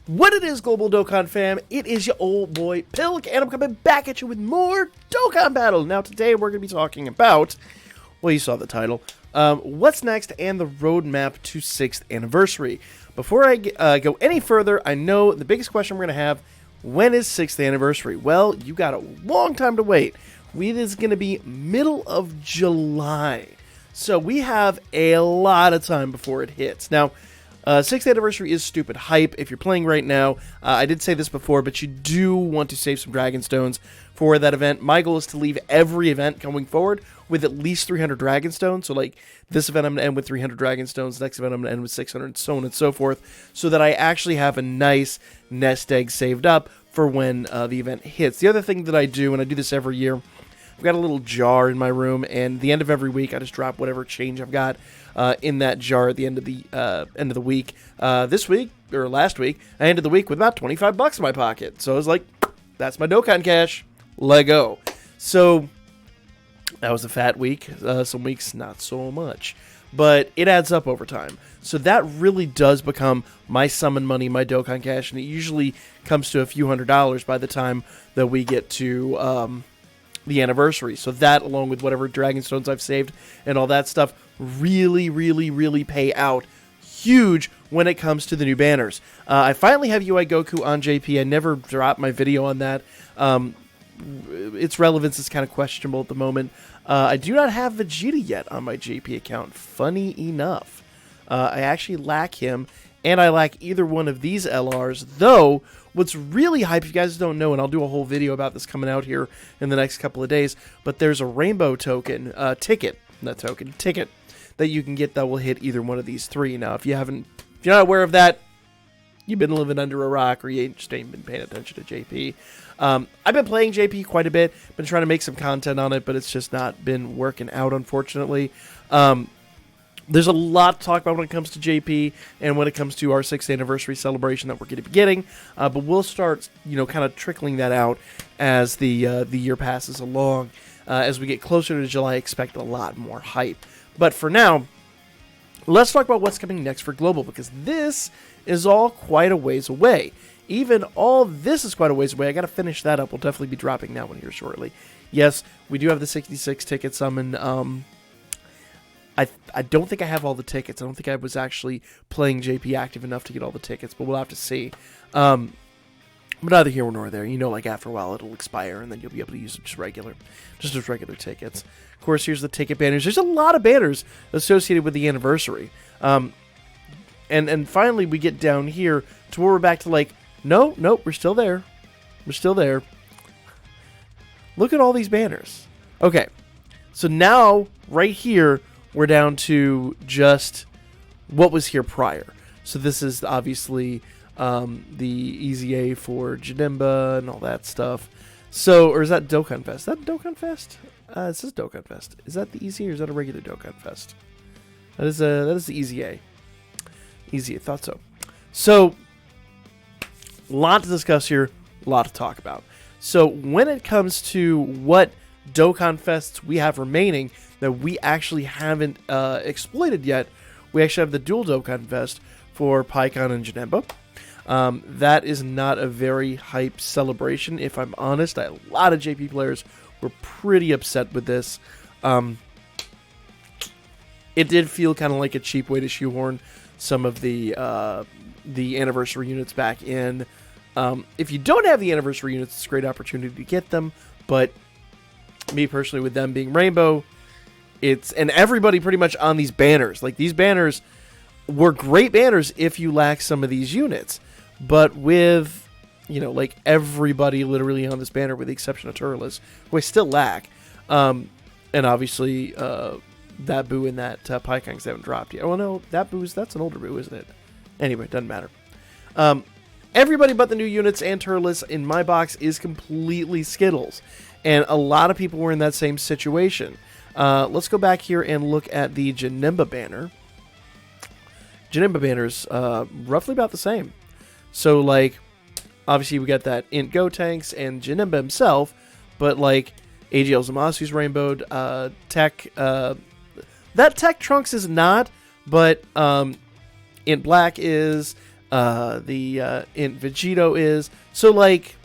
What it is, Global Dokkan fam, it is your old boy Pilk, and I'm coming back at you with more Dokkan Battle. Now today we're going to be talking about, well, you saw the title, what's next and the roadmap to 6th anniversary. Before I go any further, I know the biggest question we're going to have, when is 6th anniversary? Well, you got a long time to wait. It is going to be middle of July. So we have a lot of time before it hits. Now, 6th anniversary is stupid hype. If you're playing right now, I did say this before, but you do want to save some Dragon Stones for that event. My goal is to leave every event going forward with at least 300 Dragon Stones. So like this event, I'm going to end with 300 Dragon Stones. Next event, I'm going to end with 600, so on and so forth, so that I actually have a nice nest egg saved up for when the event hits. The other thing that I do, and I do this every year, I've got a little jar in my room, and the end of every week, I just drop whatever change I've got in that jar at the end of the week. This week, or last week, I ended the week with about $25 in my pocket. So I was like, that's my Dokkan cash. Let go. So that was a fat week. Some weeks, not so much. But it adds up over time. So that really does become my summon money, my Dokkan cash, and it usually comes to a few $100s by the time that we get to the anniversary. So that, along with whatever Dragon Stones I've saved and all that stuff, really pay out huge when it comes to the new banners. I finally have UI Goku on JP. I never dropped my video on that. Its relevance is kind of questionable at the moment. I do not have Vegeta yet on my JP account, funny enough. I actually lack him, and I lack either one of these LRs, though what's really hype, if you guys don't know, and I'll do a whole video about this coming out here in the next couple of days, but there's a rainbow token, ticket that you can get that will hit either one of these three. Now, if you're not aware of that, you've been living under a rock, or you just ain't been paying attention to JP. I've been playing JP quite a bit, been trying to make some content on it, but it's just not been working out, unfortunately. There's a lot to talk about when it comes to JP and when it comes to our 6th anniversary celebration that we're going to be getting, but we'll start, kind of trickling that out as the year passes along. As we get closer to July, expect a lot more hype. But for now, let's talk about what's coming next for Global, because this is all quite a ways away. Even all this is quite a ways away. I got to finish that up. We'll definitely be dropping that one here shortly. Yes, we do have the 66 ticket summon. I don't think I have all the tickets. I don't think I was actually playing JP active enough to get all the tickets, but we'll have to see. But neither here nor there. Like after a while it'll expire, and then you'll be able to use just as regular tickets. Of course, here's the ticket banners. There's a lot of banners associated with the anniversary. And finally we get down here to where we're back to like, no, we're still there. We're still there. Look at all these banners. Okay, so now right here we're down to just what was here prior. So this is obviously the Easy A for Janemba and all that stuff. So, or is that Dokkan Fest? Is that Dokkan Fest? It says Dokkan Fest. Is that the Easy, or is that a regular Dokkan Fest? That is the Easy A. Easy, I thought so. So, a lot to discuss here, a lot to talk about. So, when it comes to what Dokkan Fests we have remaining that we actually haven't exploited yet, we actually have the dual Dokkan Fest for Pikkon and Janemba. That is not a very hype celebration, if I'm honest. A lot of JP players were pretty upset with this. It did feel kind of like a cheap way to shoehorn some of the anniversary units back in. If you don't have the anniversary units, it's a great opportunity to get them, but me personally, with them being Rainbow, and everybody pretty much on these banners. Like, these banners were great banners if you lack some of these units. But with, like everybody literally on this banner, with the exception of Turles, who I still lack, and obviously that Boo and that Pikkon, because they haven't dropped yet. Oh no, that's an older Boo, isn't it? Anyway, doesn't matter. Everybody but the new units and Turles in my box is completely Skittles. And a lot of people were in that same situation. Let's go back here and look at the Janemba banner. Janemba banner's roughly about the same. So, like, obviously we got that Int Gotenks and Janemba himself, but, like, AGL Zamasu's rainbowed. Tech, that Tech Trunks is not, but Int Black is. In Vegito is. So, like,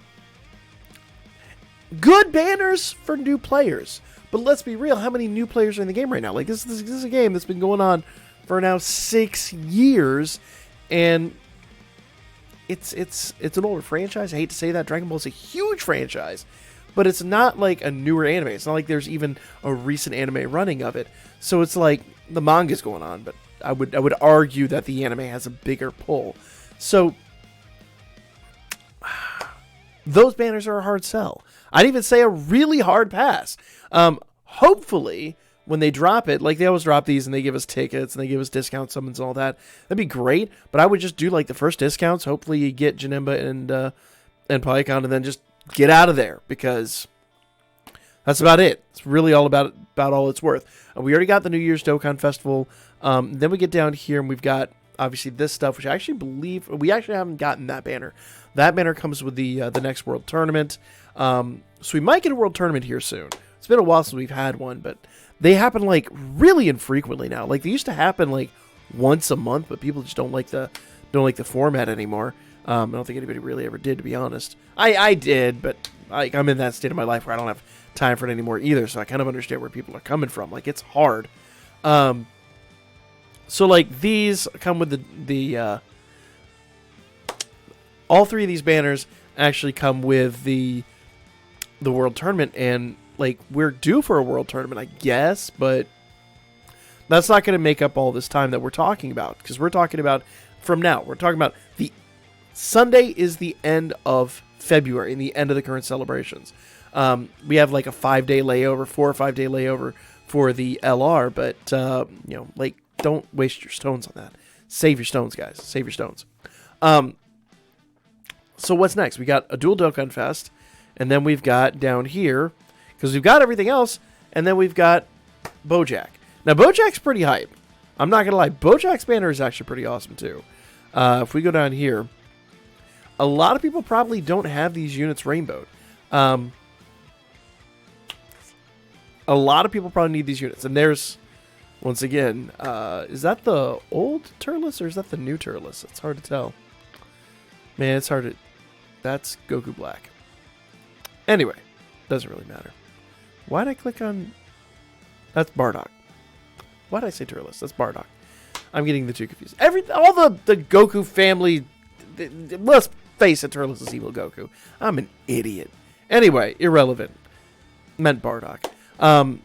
good banners for new players. But let's be real, how many new players are in the game right now? Like, this is a game that's been going on for now 6 years, and it's an older franchise. I hate to say that. Dragon Ball is a huge franchise, but it's not like a newer anime. It's not like there's even a recent anime running of it. So it's like the manga's going on, but I would argue that the anime has a bigger pull. So those banners are a hard sell. I'd even say a really hard pass. Hopefully, when they drop it, like they always drop these and they give us tickets and they give us discount summons and all that, that'd be great. But I would just do like the first discounts. Hopefully you get Janemba and Pycon and then just get out of there, because that's about it. It's really all about all it's worth. We already got the New Year's Dokkan Festival. Then we get down here and we've got obviously this stuff, which I actually believe we actually haven't gotten that banner. That banner comes with the next World Tournament. So we might get a World Tournament here soon. It's been a while since we've had one, but they happen like really infrequently now. Like they used to happen like once a month, but people just don't like the format anymore. I don't think anybody really ever did, to be honest. I did, but I'm in that state of my life where I don't have time for it anymore either. So I kind of understand where people are coming from. Like it's hard. So like these come with the all three of these banners actually come with the World Tournament, and like we're due for a World Tournament, I guess, but that's not going to make up all this time that we're talking about, because we're talking about from now. We're talking about the Sunday is the end of February and the end of the current celebrations. We have like a 5-day layover, 4 or 5 day layover for the LR, but like don't waste your stones on that. Save your stones, guys. Save your stones. So what's next? We got a dual Dokkan Fest, and then we've got down here, because we've got everything else, and then we've got Bojack. Now, Bojack's pretty hype. I'm not going to lie. Bojack's banner is actually pretty awesome, too. If we go down here, a lot of people probably don't have these units rainbowed. A lot of people probably need these units. And there's, once again, is that the old Turles or is that the new Turles? It's hard to tell. Man, it's hard to... That's Goku Black. Anyway, doesn't really matter. Why did I click on... That's Bardock. Why did I say Turles? That's Bardock. I'm getting the two confused. All the Goku family... Let's face it, Turles is evil Goku. I'm an idiot. Anyway, irrelevant. Meant Bardock.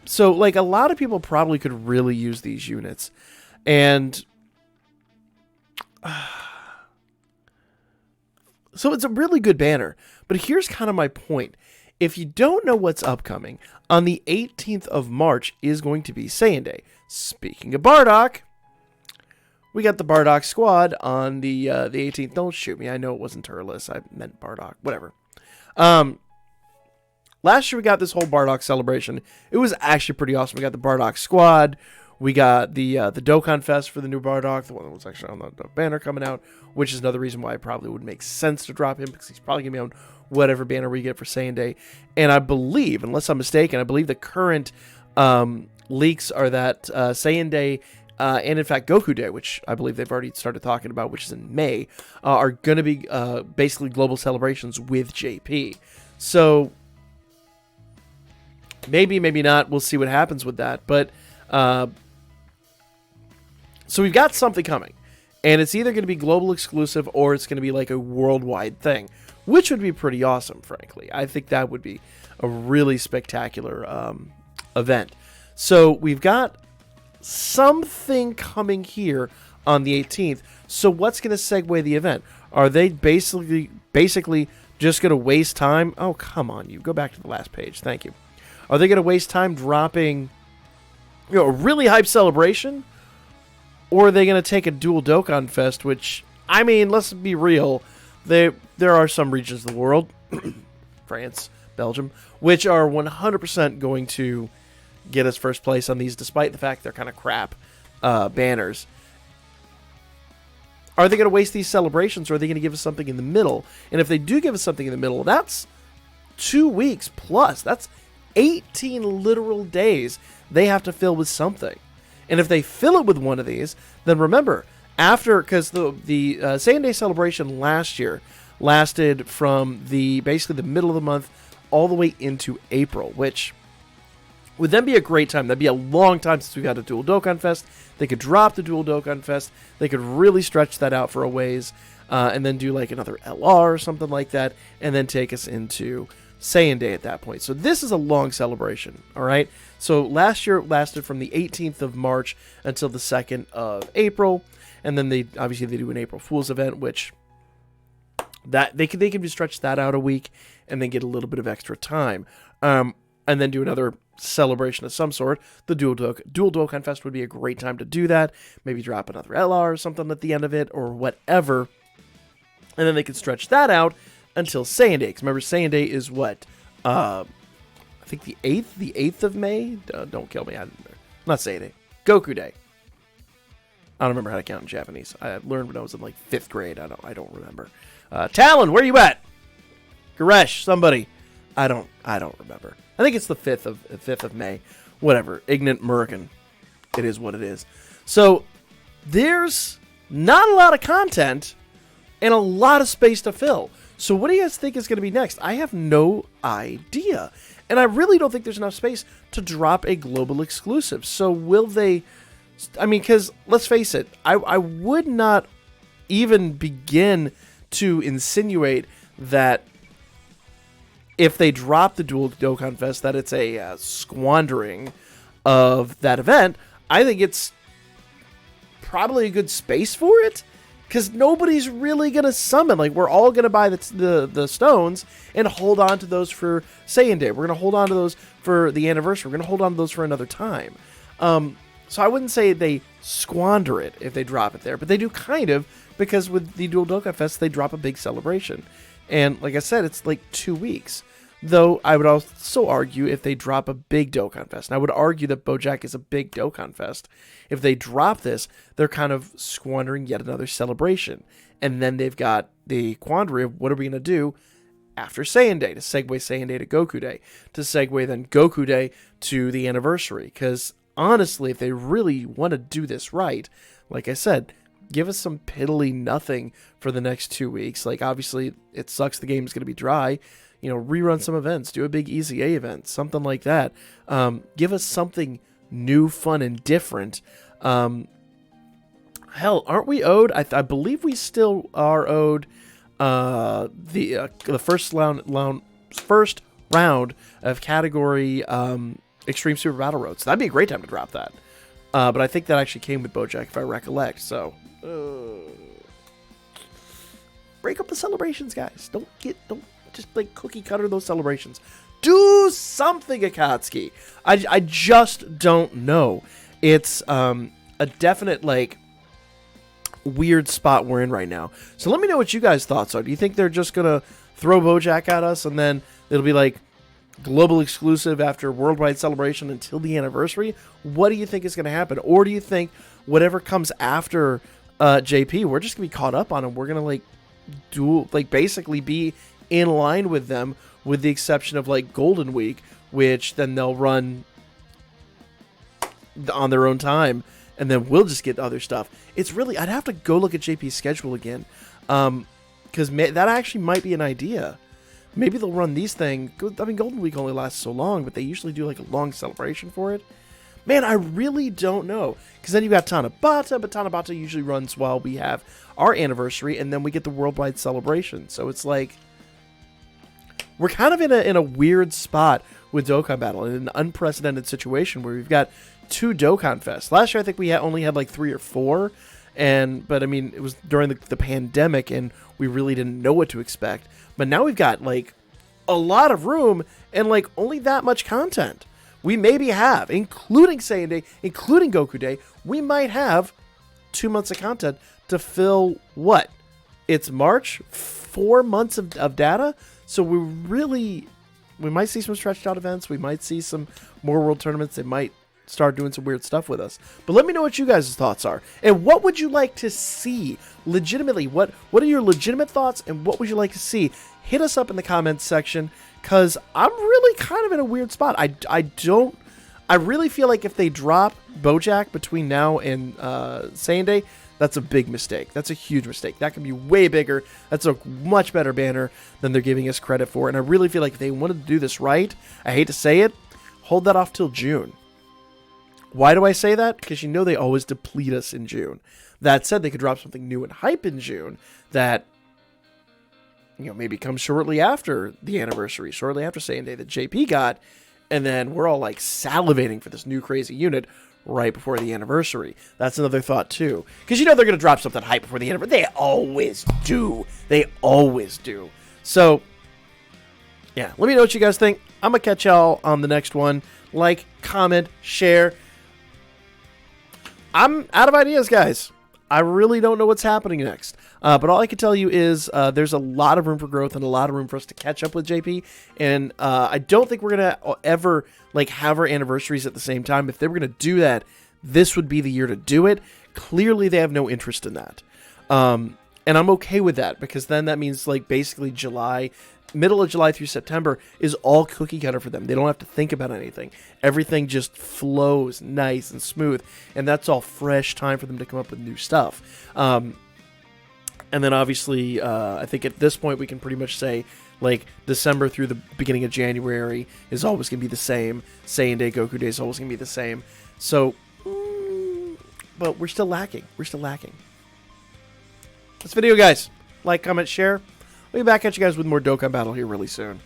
So, like, a lot of people probably could really use these units. And... So it's a really good banner. But here's kind of my point. If you don't know what's upcoming, on the 18th of March is going to be Saiyan Day. Speaking of Bardock, we got the Bardock squad on the 18th. Don't shoot me. I know it wasn't Turles. I meant Bardock. Whatever. Last year we got this whole Bardock celebration. It was actually pretty awesome. We got the Bardock squad. We got the Dokkan Fest for the new Bardock, the one that was actually on the banner coming out, which is another reason why it probably would make sense to drop him, because he's probably going to be on whatever banner we get for Saiyan Day. And I believe, unless I'm mistaken, I believe the current leaks are that Saiyan Day and, in fact, Goku Day, which I believe they've already started talking about, which is in May, are going to be basically global celebrations with JP. So maybe, maybe not. We'll see what happens with that. But... So we've got something coming, and it's either going to be global exclusive or it's going to be like a worldwide thing, which would be pretty awesome, frankly. I think that would be a really spectacular event. So we've got something coming here on the 18th. So what's going to segue the event? Are they basically just going to waste time? Oh, come on, you. Go back to the last page. Thank you. Are they going to waste time dropping, a really hype celebration? Or are they going to take a dual Dokkan Fest, which, I mean, let's be real. There are some regions of the world, France, Belgium, which are 100% going to get us first place on these, despite the fact they're kind of crap banners. Are they going to waste these celebrations, or are they going to give us something in the middle? And if they do give us something in the middle, that's 2 weeks plus. That's 18 literal days they have to fill with something. And if they fill it with one of these, then remember, after, because the Saiyan Day celebration last year lasted from basically the middle of the month all the way into April, which would then be a great time. That'd be a long time since we've had a dual Dokkan Fest. They could drop the dual Dokkan Fest. They could really stretch that out for a ways, and then do like another LR or something like that, and then take us into Saiyan Day at that point. So this is a long celebration, all right? So last year it lasted from the 18th of March until the 2nd of April, and then they do an April Fool's event, which that they can stretch that out a week and then get a little bit of extra time, and then do another celebration of some sort. The dual Dokkan Fest would be a great time to do that. Maybe drop another LR or something at the end of it or whatever, and then they could stretch that out until Saiyan Day. 'Cause remember, Saiyan Day is what? I think the 8th of May? Don't kill me. Not Saiyan Day. Goku Day. I don't remember how to count in Japanese. I learned when I was in like 5th grade. I don't remember. Talon, where you at? Garesh, somebody. I don't remember. I think it's the 5th of May. Whatever. Ignorant American. It is what it is. So there's not a lot of content and a lot of space to fill. So what do you guys think is going to be next? I have no idea. And I really don't think there's enough space to drop a global exclusive. So will they... I mean, because let's face it, I would not even begin to insinuate that if they drop the dual Dokkan Fest, that it's a squandering of that event. I think it's probably a good space for it, because nobody's really going to summon. Like, we're all going to buy the stones and hold on to those for Saiyan Day. We're going to hold on to those for the anniversary. We're going to hold on to those for another time. So I wouldn't say they squander it if they drop it there, but they do kind of, because with the dual Dokkan Fest, they drop a big celebration. And like I said, it's like 2 weeks. Though I would also argue if they drop a big Dokkan Fest, and I would argue that BoJack is a big Dokkan Fest, if they drop this, they're kind of squandering yet another celebration. And then they've got the quandary of what are we going to do after Saiyan Day, to segue Saiyan Day to Goku Day, to segue then Goku Day to the anniversary. Because honestly, if they really want to do this right, like I said, give us some piddly nothing for the next 2 weeks. Like, obviously, it sucks the game's going to be dry. You know, rerun some events, do a big EZA event, something like that. Give us something new, fun, and different. Hell, aren't we owed? I believe we still are owed the first round of category Extreme Super Battle Roads. So that'd be a great time to drop that. But I think that actually came with BoJack, if I recollect. So break up the celebrations, guys. Don't just like cookie cutter those celebrations. Do something, Akatsuki. I just don't know. It's a definite like weird spot we're in right now. So let me know what you guys' thoughts are. Do you think they're just gonna throw BoJack at us and then it'll be like global exclusive after worldwide celebration until the anniversary? What do you think is going to happen? Or do you think whatever comes after JP, we're just going to be caught up on them? We're going to basically be in line with them, with the exception of like Golden Week, which then they'll run on their own time, and then we'll just get other stuff. It's really, I'd have to go look at JP's schedule again, because that actually might be an idea. Maybe they'll run these things. I mean, Golden Week only lasts so long, but they usually do like a long celebration for it. Man, I really don't know. Because then you've got Tanabata, but Tanabata usually runs while we have our anniversary, and then we get the worldwide celebration. So it's like, we're kind of in a weird spot with Dokkan Battle, in an unprecedented situation where we've got 2 Dokkan Fests. Last year, I think we only had like 3 or 4. But I mean, it was during the pandemic, and we really didn't know what to expect. But now we've got like a lot of room and like only that much content. We maybe have, including Saiyan Day, including Goku Day, we might have 2 months of content to fill what? It's March, 4 months of data. So we might see some stretched out events. We might see some more world tournaments. They might start doing some weird stuff with us. But let me know what you guys' thoughts are. And what would you like to see? Legitimately, what are your legitimate thoughts, and what would you like to see? Hit us up in the comments section, because I'm really kind of in a weird spot. I really feel like if they drop BoJack between now and Saiyan Day, That's a big mistake. That's a huge mistake. That could be way bigger. That's a much better banner than they're giving us credit for. And I really feel like if they wanted to do this right, I hate to say it, hold that off till June. Why do I say that? Because you know they always deplete us in June. That said, they could drop something new and hype in June that, you know, maybe comes shortly after the anniversary, shortly after Saiyan Day that JP got, and then we're all like salivating for this new crazy unit right before the anniversary. That's another thought too. Because you know they're going to drop something hype before the anniversary. They always do. They always do. So, yeah, let me know what you guys think. I'm going to catch y'all on the next one. Like, comment, share. I'm out of ideas, guys. I really don't know what's happening next. But all I can tell you is there's a lot of room for growth and a lot of room for us to catch up with JP. And I don't think we're going to ever like have our anniversaries at the same time. If they were going to do that, this would be the year to do it. Clearly, they have no interest in that. And I'm okay with that because then that means like basically July, middle of July through September is all cookie cutter for them. They don't have to think about anything. Everything just flows nice and smooth. And that's all fresh time for them to come up with new stuff. And then obviously, I think at this point we can pretty much say like December through the beginning of January is always going to be the same. Saiyan Day, Goku Day is always going to be the same. So, but we're still lacking. We're still lacking. This video, guys. Like, comment, share. I'll be back at you guys with more Dokkan Battle here really soon.